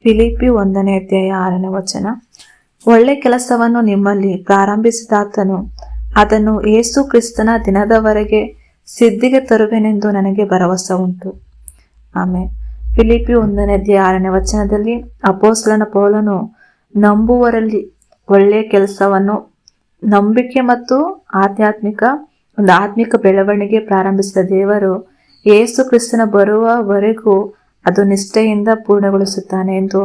ಫಿಲಿಪ್ಪಿ 1ನೇ ಅಧ್ಯಾಯ 6ನೇ ವಚನ. ಒಳ್ಳೆ ಕೆಲಸವನ್ನು ನಿಮ್ಮಲ್ಲಿ ಪ್ರಾರಂಭಿಸಿದಾತನು ಅದನ್ನು ಯೇಸು ಕ್ರಿಸ್ತನ ದಿನದವರೆಗೆ ಸಿದ್ಧಿಗೆ ತರುವೆನೆಂದು ನನಗೆ ಭರವಸೆ ಉಂಟು. ಆಮೇಲೆ ಫಿಲಿಪ್ಪಿ 1ನೇ ಅಧ್ಯಾಯ 6ನೇ ವಚನದಲ್ಲಿ ಅಪೊಸ್ತಲನ ಪೌಲನು ನಂಬುವರಲ್ಲಿ ಒಳ್ಳೆಯ ಕೆಲಸವನ್ನು ನಂಬಿಕೆ ಮತ್ತು ಆತ್ಮಿಕ ಬೆಳವಣಿಗೆ ಪ್ರಾರಂಭಿಸಿದ ದೇವರು ಯೇಸು ಕ್ರಿಸ್ತನ ಬರುವವರೆಗೂ ಅದು ನಿಷ್ಠೆಯಿಂದ ಪೂರ್ಣಗೊಳಿಸುತ್ತಾನೆ ಎಂದು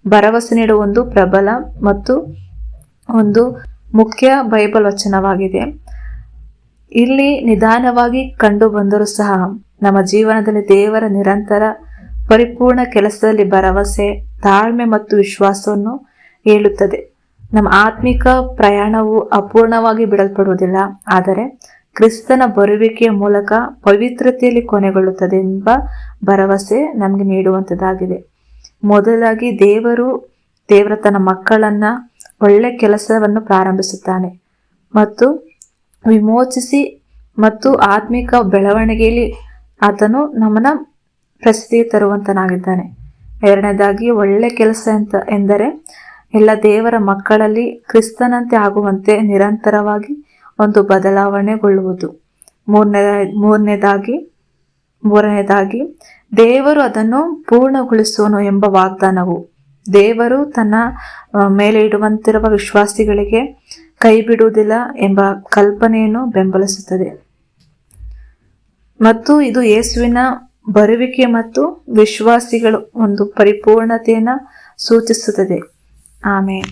ಭರವಸೆ ನೀಡುವ ಒಂದು ಪ್ರಬಲ ಮತ್ತು ಒಂದು ಮುಖ್ಯ ಬೈಬಲ್ ವಚನವಾಗಿದೆ. ಇಲ್ಲಿ ನಿಧಾನವಾಗಿ ಕಂಡು ಬಂದರೂ ಸಹ ನಮ್ಮ ಜೀವನದಲ್ಲಿ ದೇವರ ನಿರಂತರ ಪರಿಪೂರ್ಣ ಕೆಲಸದಲ್ಲಿ ಭರವಸೆ, ತಾಳ್ಮೆ ಮತ್ತು ವಿಶ್ವಾಸವನ್ನು ಹೇಳುತ್ತದೆ. ನಮ್ಮ ಆತ್ಮಿಕ ಪ್ರಯಾಣವು ಅಪೂರ್ಣವಾಗಿ ಬಿಡಲ್ಪಡುವುದಿಲ್ಲ, ಆದರೆ ಕ್ರಿಸ್ತನ ಬರುವಿಕೆಯ ಮೂಲಕ ಪವಿತ್ರತೆಯಲ್ಲಿ ಕೊನೆಗೊಳ್ಳುತ್ತದೆ ಎಂಬ ಭರವಸೆ ನಮಗೆ ನೀಡುವಂಥದ್ದಾಗಿದೆ. ಮೊದಲಾಗಿ ದೇವರ ತನ್ನ ಮಕ್ಕಳನ್ನ ಒಳ್ಳೆ ಕೆಲಸವನ್ನು ಪ್ರಾರಂಭಿಸುತ್ತಾನೆ ಮತ್ತು ವಿಮೋಚಿಸಿ ಮತ್ತು ಆತ್ಮಿಕ ಬೆಳವಣಿಗೆಯಲ್ಲಿ ಆತನು ನಮ್ಮನ್ನ ಪ್ರಸಿದ್ಧಿಗೆ ತರುವಂತನಾಗಿದ್ದಾನೆ. ಎರಡನೇದಾಗಿ ಒಳ್ಳೆ ಕೆಲಸ ಎಂದರೆ ಎಲ್ಲ ದೇವರ ಮಕ್ಕಳಲ್ಲಿ ಕ್ರಿಸ್ತನಂತೆ ಆಗುವಂತೆ ನಿರಂತರವಾಗಿ ಒಂದು ಬದಲಾವಣೆಗೊಳ್ಳುವುದು. ಮೂರನೇದಾಗಿ ದೇವರು ಅದನ್ನು ಪೂರ್ಣಗೊಳಿಸುವನು ಎಂಬ ವಾಗ್ದಾನವು ದೇವರು ತನ್ನ ಮೇಲೆ ಇಡುವಂತಿರುವ ವಿಶ್ವಾಸಿಗಳಿಗೆ ಕೈ ಬಿಡುವುದಿಲ್ಲ ಎಂಬ ಕಲ್ಪನೆಯನ್ನು ಬೆಂಬಲಿಸುತ್ತದೆ ಮತ್ತು ಇದು ಯೇಸುವಿನ ಬರುವಿಕೆ ಮತ್ತು ವಿಶ್ವಾಸಿಗಳು ಒಂದು ಪರಿಪೂರ್ಣತೆಯನ್ನು ಸೂಚಿಸುತ್ತದೆ. ಆಮೆನ್.